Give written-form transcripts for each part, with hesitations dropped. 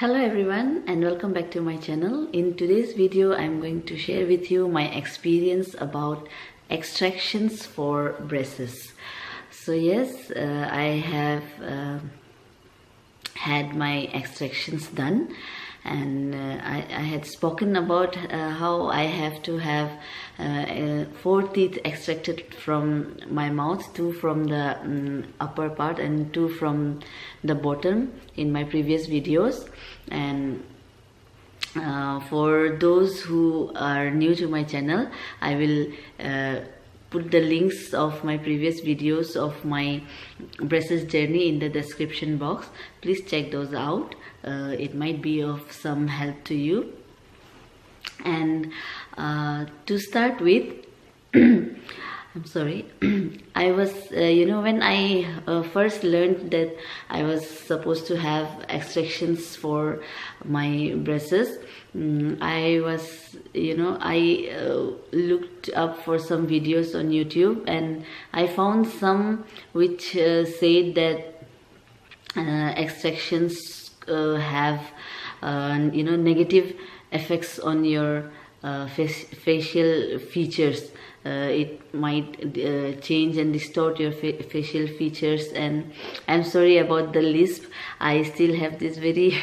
Hello everyone and welcome back to my channel. In today's video I'm going to share with you my experience about extractions for braces. So yes, I have had my extractions done, and I had spoken about how I have to have 4 teeth extracted from my mouth, 2 from the upper part and 2 from the bottom in my previous videos. And for those who are new to my channel, I will put the links of my previous videos of my braces journey in the description box. Please check those out. It might be of some help to you. And to start with, I'm sorry, I was, when I first learned that I was supposed to have extractions for my braces, I was, I looked up for some videos on YouTube, and I found some which said that extractions have, negative effects on your facial features. It might change and distort your facial features. And I'm sorry about the lisp. I still have this very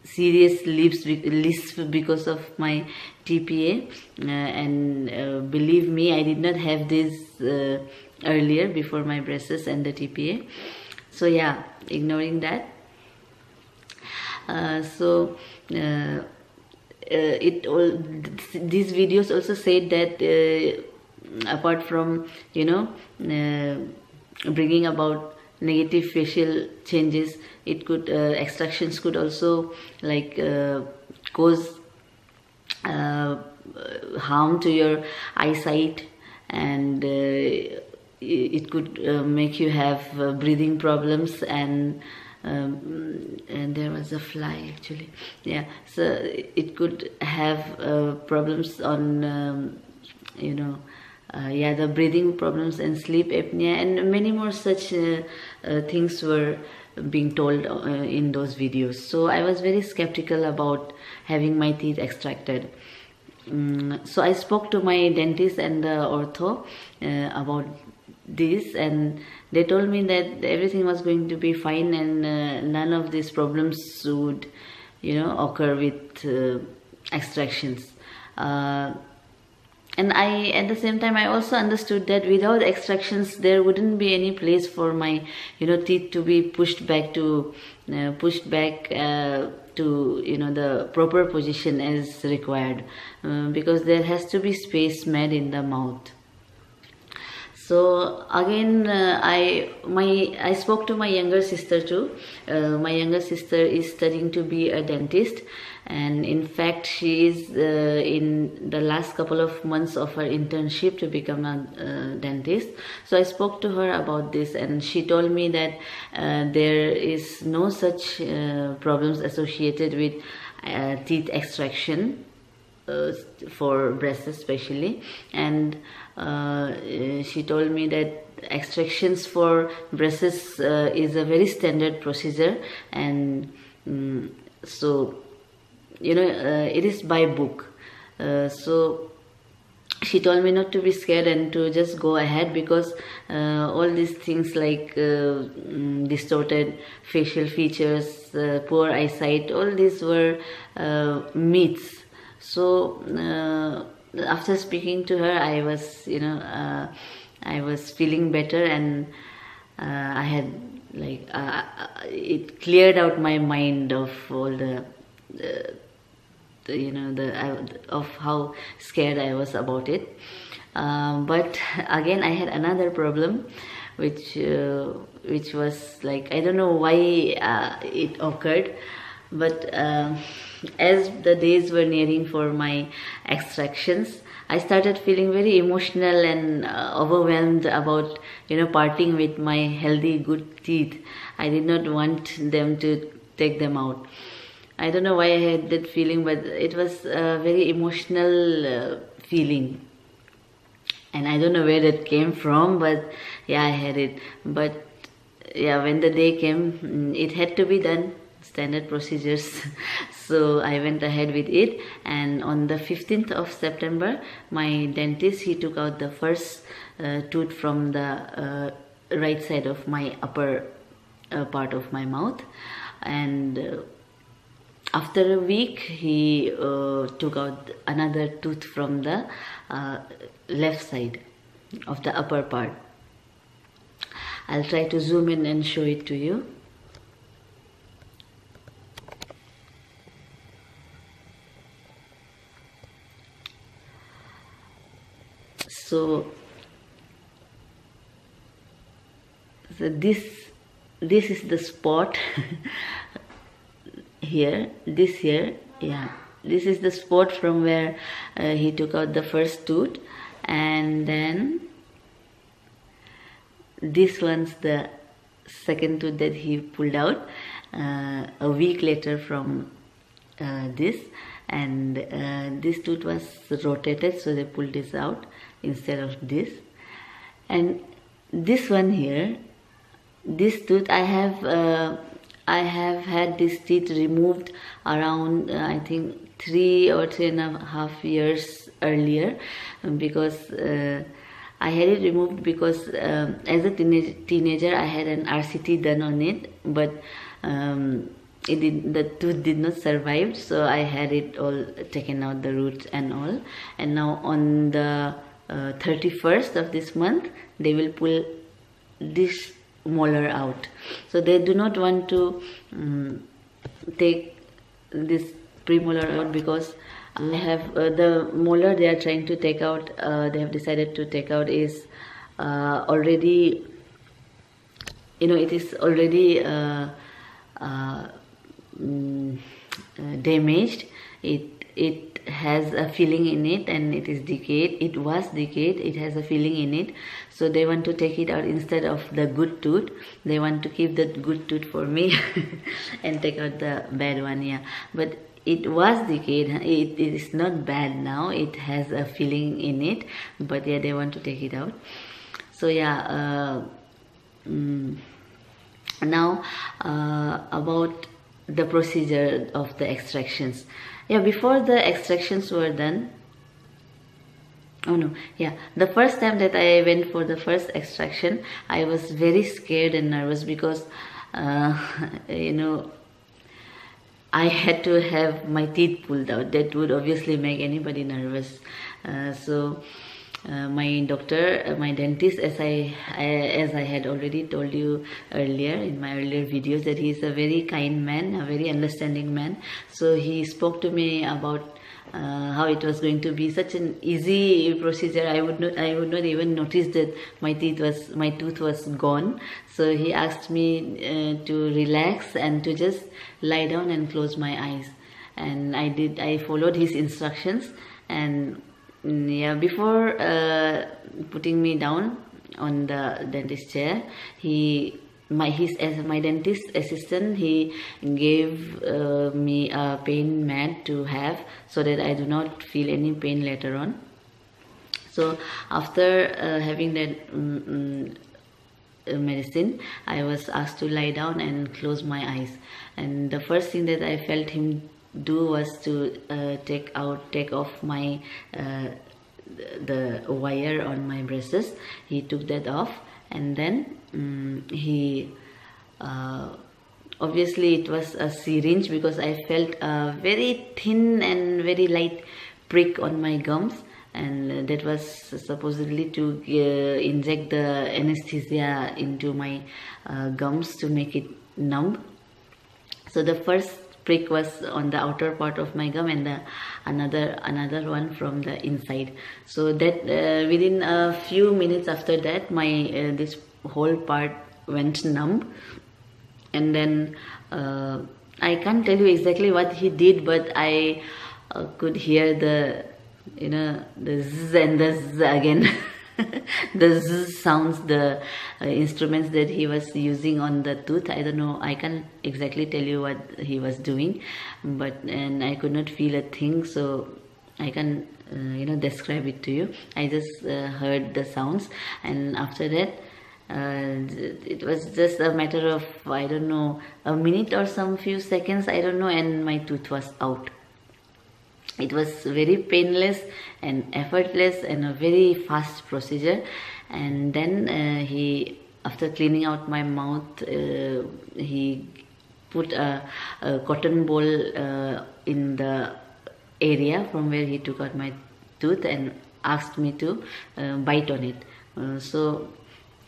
serious lisp because of my TPA, and believe me, I did not have this earlier before my braces and the TPA. So yeah, ignoring that. These videos also said that apart from bringing about negative facial changes, it could extractions could also cause harm to your eyesight, and it could make you have breathing problems, and there was a fly actually, yeah, so it could have problems on the breathing problems and sleep apnea, and many more such things were being told in those videos. So I was very skeptical about having my teeth extracted. So I spoke to my dentist and the ortho about this, and they told me that everything was going to be fine, and none of these problems would occur with extractions. And at the same time, I also understood that without extractions there wouldn't be any place for my teeth to be pushed back to the proper position as required, because there has to be space made in the mouth. So again, I spoke to my younger sister too. My younger sister is studying to be a dentist, and in fact she is in the last couple of months of her internship to become a dentist. So I spoke to her about this, and she told me that there is no such problems associated with teeth extraction for braces especially. And she told me that extractions for braces is a very standard procedure, and so it is by book. So she told me not to be scared and to just go ahead, because all these things like distorted facial features, poor eyesight, all these were myths. So after speaking to her, I was I was feeling better, and I had it cleared out my mind of all of how scared I was about it. But again, I had another problem, which was like, I don't know why it occurred, but as the days were nearing for my extractions, I started feeling very emotional and overwhelmed about parting with my healthy good teeth. I did not want them to take them out. I don't know why I had that feeling, but it was a very emotional feeling, and I don't know where that came from, but yeah, I had it. But yeah, when the day came, it had to be done. standard procedures. So I went ahead with it, and on the 15th of September, my dentist, he took out the first tooth from the right side of my upper part of my mouth. And after a week, he took out another tooth from the left side of the upper part. I'll try to zoom in and show it to you. So this is the spot here, this is the spot from where he took out the first tooth, and then this one's the second tooth that he pulled out a week later from this. And this tooth was rotated, so they pulled this out instead of this. And this one here, this tooth, I have had this teeth removed around I think 3 or 3.5 years earlier, because I had it removed because as a teenager I had an RCT done on it, but the tooth did not survive, so I had it all taken out, the roots and all. And now on the 31st of this month, they will pull this molar out. So they do not want to take this premolar out, because I have the molar they are trying to take out, they have decided to take out, is already, it is already damaged. It has a filling in it, and it is decayed. It was decayed. It has a filling in it, so they want to take it out instead of the good tooth. They want to keep the good tooth for me and take out the bad one. Yeah, but it was decayed. It is not bad now. It has a filling in it, but yeah, they want to take it out. So yeah, now about the procedure of the extractions. Yeah, before the extractions were done, the first time that I went for the first extraction, I was very scared and nervous, because I had to have my teeth pulled out. That would obviously make anybody nervous. So my doctor, my dentist, as I had already told you earlier in my earlier videos, that he is a very kind man, a very understanding man. So he spoke to me about how it was going to be such an easy procedure. I would not even notice that my tooth was gone. So he asked me to relax and to just lie down and close my eyes, and I followed his instructions. And yeah, before putting me down on the dentist chair, my dentist assistant, he gave me a pain mat to have, so that I do not feel any pain later on. So after having that medicine, I was asked to lie down and close my eyes. And the first thing that I felt him do was to take off my the wire on my braces. He took that off, and then he obviously it was a syringe, because I felt a very thin and very light prick on my gums, and that was supposedly to inject the anesthesia into my gums to make it numb. So the first prick was on the outer part of my gum, and the another one from the inside. So that within a few minutes after that, my this whole part went numb. And then I can't tell you exactly what he did, but I could hear the the zzz and the zzz again. The zzz sounds, the instruments that he was using on the tooth. I don't know, I can't exactly tell you what he was doing, and I could not feel a thing, so I can describe it to you. I just heard the sounds, and after that It was just a matter of, I don't know, a minute or some few seconds, I don't know, and my tooth was out. It was very painless and effortless and a very fast procedure. And then he, after cleaning out my mouth, he put a cotton ball in the area from where he took out my tooth and asked me to bite on it. So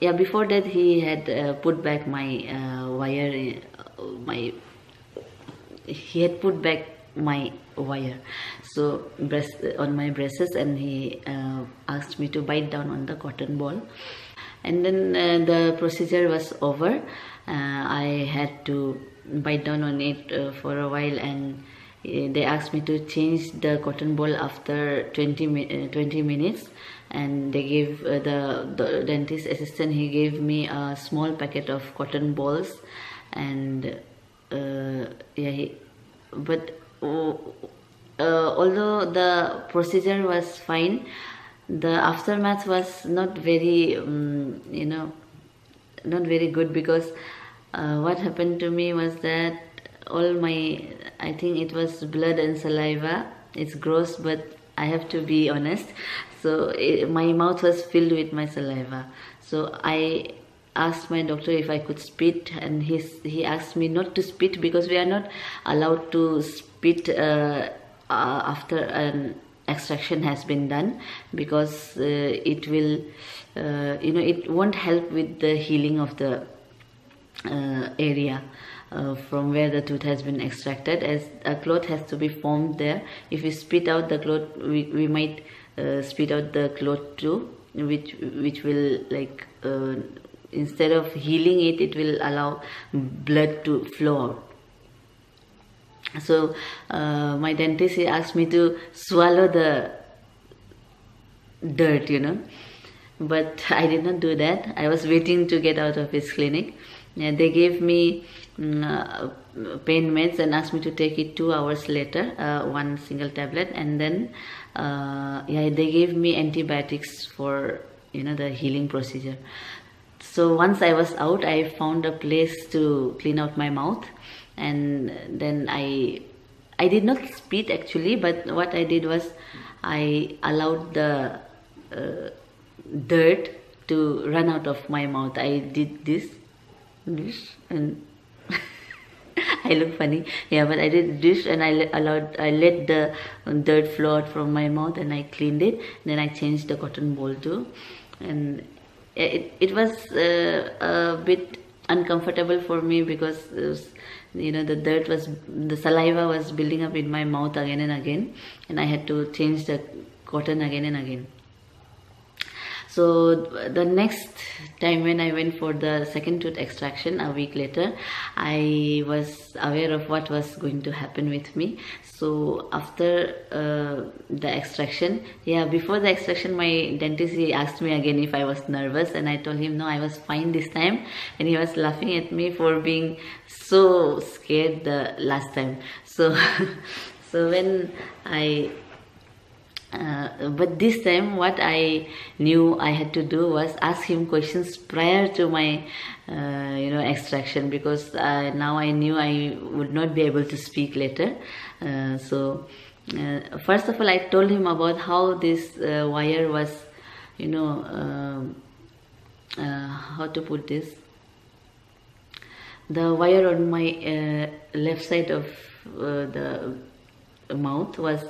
yeah, before that he had put back my wire, he had put back my wire, so on my braces, and he asked me to bite down on the cotton ball. And then the procedure was over. I had to bite down on it for a while, and they asked me to change the cotton ball after 20 minutes. And they gave the dentist assistant, he gave me a small packet of cotton balls. And but although the procedure was fine, the aftermath was not very not very good, because what happened to me was that all my, I think it was blood and saliva. It's gross, but I have to be honest. So my mouth was filled with my saliva. So I asked my doctor if I could spit, and he asked me not to spit, because we are not allowed to spit after an extraction has been done, because it will it won't help with the healing of the area from where the tooth has been extracted, as a cloth has to be formed there. If we spit out the cloth, we might spit out the cloth too, which will, like, instead of healing it, it will allow blood to flow out. So my dentist, he asked me to swallow the dirt, but I did not do that. I was waiting to get out of his clinic. They gave me pain meds and asked me to take it 2 hours later, one single tablet. And then they gave me antibiotics for the healing procedure. So once I was out, I found a place to clean out my mouth. And then I did not spit actually, but what I did was I allowed the dirt to run out of my mouth. I did this, and I look funny, yeah, but I did this, and I let the dirt flow out from my mouth, and I cleaned it. Then I changed the cotton ball too, and it was a bit uncomfortable for me, because the saliva was building up in my mouth again and again, and I had to change the cotton again and again. So the next time when I went for the second tooth extraction a week later, I was aware of what was going to happen with me. So after the extraction, before the extraction, my dentist, he asked me again if I was nervous, and I told him no, I was fine this time. And he was laughing at me for being so scared the last time. So so when but this time what I knew I had to do was ask him questions prior to my extraction, because now I knew I would not be able to speak later. So first of all, I told him about how this wire was, how to put this, the wire on my left side of the mouth was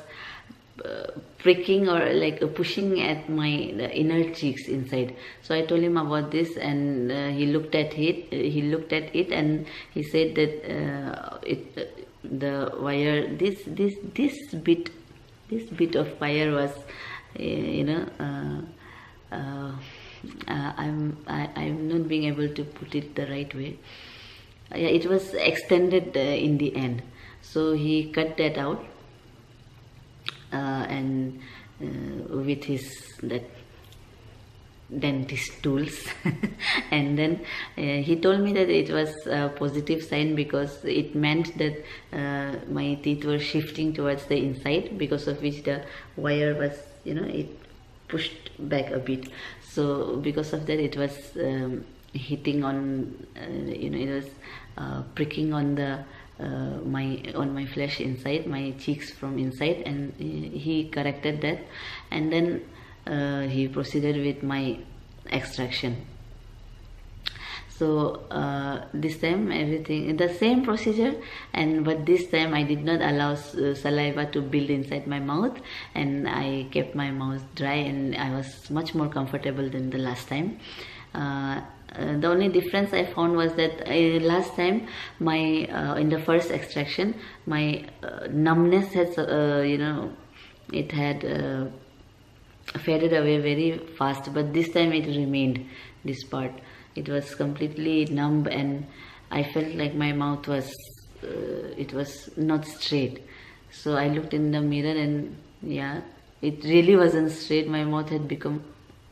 pricking, or like pushing at my inner cheeks inside. So I told him about this, and he looked at it, and he said that the wire, this bit of wire was I'm not being able to put it the right way. It was extended in the end, so he cut that out. And with that dentist tools and then he told me that it was a positive sign, because it meant that my teeth were shifting towards the inside, because of which the wire was, it pushed back a bit. So because of that, it was hitting on, it was pricking on the my flesh inside, my cheeks from inside, and he corrected that, and then he proceeded with my extraction. So this time everything the same procedure, but this time I did not allow saliva to build inside my mouth, and I kept my mouth dry, and I was much more comfortable than the last time. The only difference I found was that last time my in the first extraction, my numbness has it had faded away very fast, but this time it remained. This part, it was completely numb, and I felt like my mouth was it was not straight. So I looked in the mirror, and yeah, it really wasn't straight. My mouth had become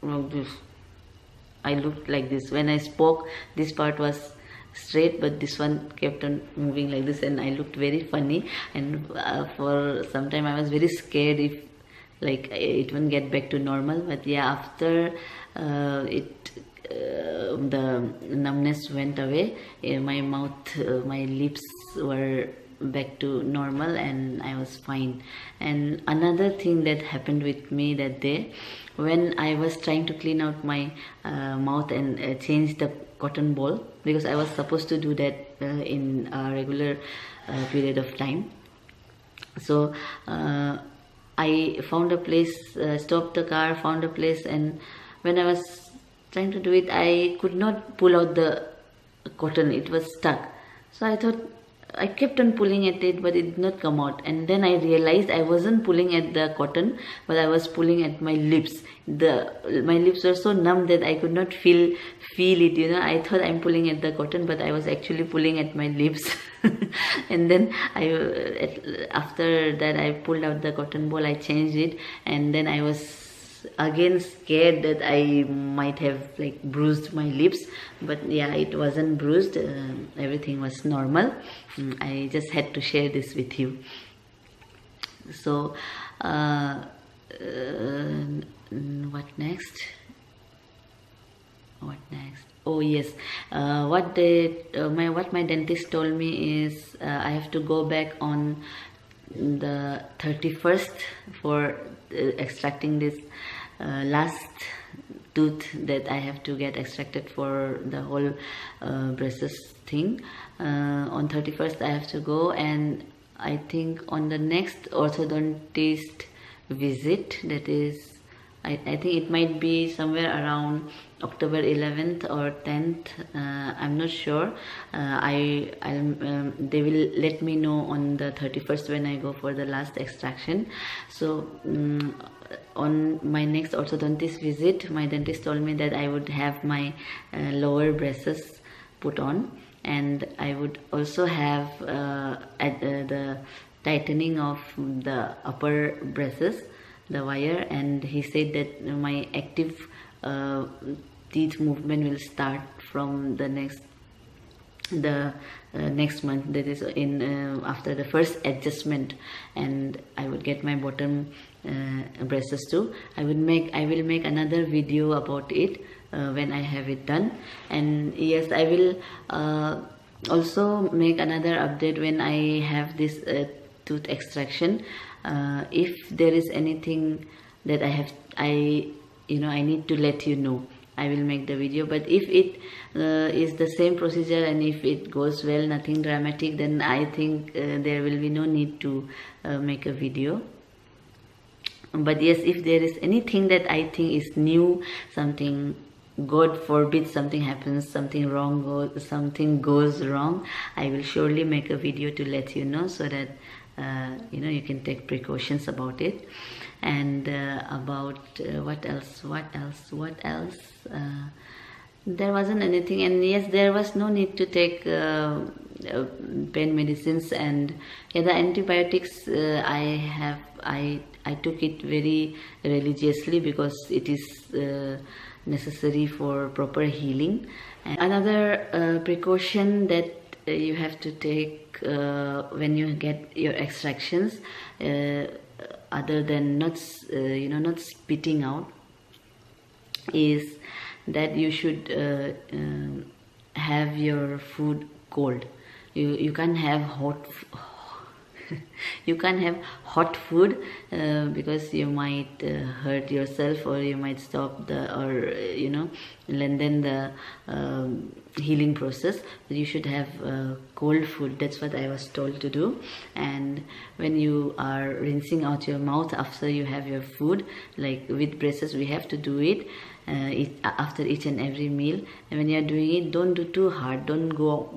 like this. I looked like this. When I spoke, this part was straight, but this one kept on moving like this, and I looked very funny, and for some time I was very scared if like it won't get back to normal. But yeah, after the numbness went away, my mouth, my lips were back to normal, and I was fine. And another thing that happened with me that day, when I was trying to clean out my mouth and change the cotton ball, because I was supposed to do that in a regular period of time. So I found a place, stopped the car, found a place, and when I was trying to do it, I could not pull out the cotton. It was stuck. So I thought, I kept on pulling at it, but it did not come out. And then I realized I wasn't pulling at the cotton, but I was pulling at my lips. My lips were so numb that I could not feel it. I thought I'm pulling at the cotton, but I was actually pulling at my lips. And then after that, I pulled out the cotton ball. I changed it, and then I was again scared that I might have like bruised my lips, but yeah, it wasn't bruised. Everything was normal. I just had to share this with you. So what next? Oh yes, what my dentist told me is I have to go back on the 31st for extracting this last tooth that I have to get extracted for the whole braces thing. On 31st I have to go, and I think on the next orthodontist visit, that is I think it might be somewhere around October 11th or 10th. I'm not sure. They will let me know on the 31st when I go for the last extraction. So on my next orthodontist visit, my dentist told me that I would have my lower braces put on, and I would also have the tightening of the upper braces, the wire. And he said that my active teeth movement will start from the next month, that is in after the first adjustment, and I would get my bottom braces too. I will make another video about it when I have it done. And yes, I will also make another update when I have this tooth extraction. If there is anything that I need to let you know, I will make the video. But if it is the same procedure and if it goes well, nothing dramatic, then I think there will be no need to make a video. But yes, if there is anything that I think is new, something, God forbid, something happens, something goes wrong, I will surely make a video to let you know, so that you can take precautions about it. And about what else, there wasn't anything. And yes, there was no need to take pain medicines, and yeah, the antibiotics I took it very religiously, because it is necessary for proper healing. And another precaution that you have to take when you get your extractions, other than not spitting out, is that you should have your food cold. You can't have hot you can't have hot food because you might hurt yourself, or you might stop the, or lengthen the healing process. But you should have cold food. That's what I was told to do. And when you are rinsing out your mouth after you have your food, like with braces, we have to do it after each and every meal. And when you are doing it, don't do too hard, don't go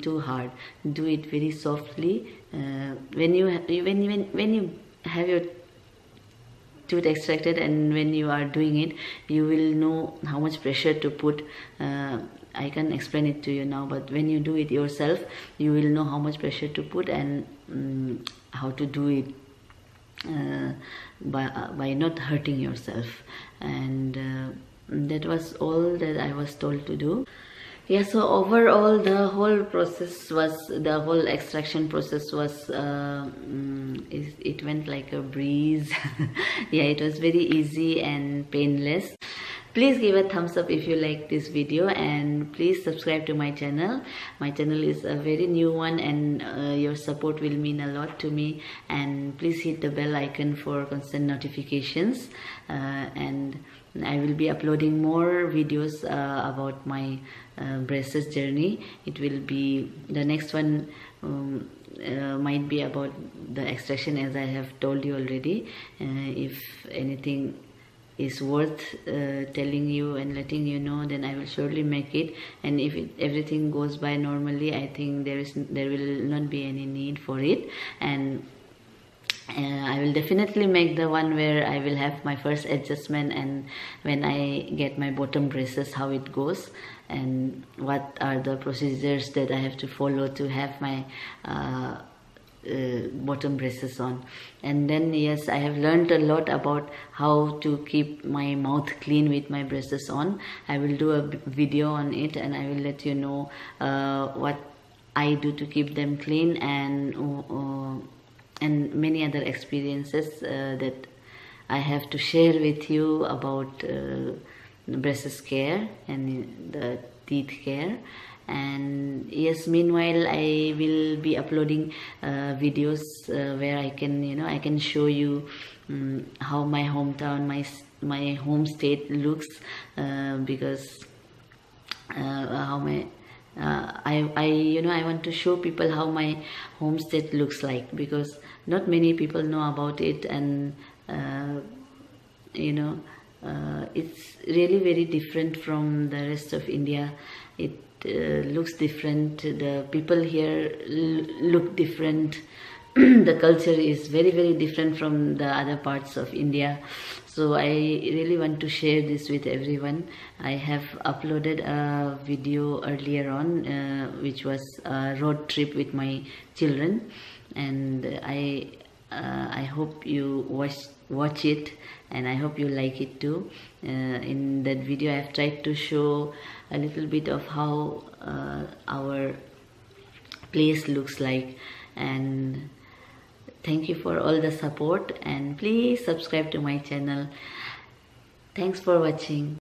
too hard, do it very softly. When you have your tooth extracted, and when you are doing it, you will know how much pressure to put. I can't explain it to you now, but when you do it yourself, you will know how much pressure to put, and how to do it by not hurting yourself. And that was all that I was told to do. Yeah, so overall the whole extraction process was it went like a breeze. Yeah, it was very easy and painless. Please give a thumbs up if you like this video, and please subscribe to my channel. My channel is a very new one, and your support will mean a lot to me. And please hit the bell icon for constant notifications. And I will be uploading more videos about my braces journey. It will be, the next one might be about the extraction, as I have told you already. If anything is worth telling you and letting you know, then I will surely make it. And if everything goes by normally, I think there will not be any need for it. And I will definitely make the one where I will have my first adjustment, and when I get my bottom braces, how it goes, and what are the procedures that I have to follow to have my bottom braces on. And then, yes, I have learned a lot about how to keep my mouth clean with my braces on. I will do a video on it, and I will let you know what I do to keep them clean, and many other experiences that I have to share with you about braces care and the teeth care. And yes, meanwhile I will be uploading videos where I can show you how my hometown, my home state looks, because how my I want to show people how my home state looks like, because not many people know about it. And it's really very different from the rest of India. It looks different. The people here look different. The culture is very, very different from the other parts of India. So I really want to share this with everyone. I have uploaded a video earlier on which was a road trip with my children, and I hope you watch it, and I hope you like it too. In that video I have tried to show a little bit of how our place looks like. And thank you for all the support, and please subscribe to my channel. Thanks for watching.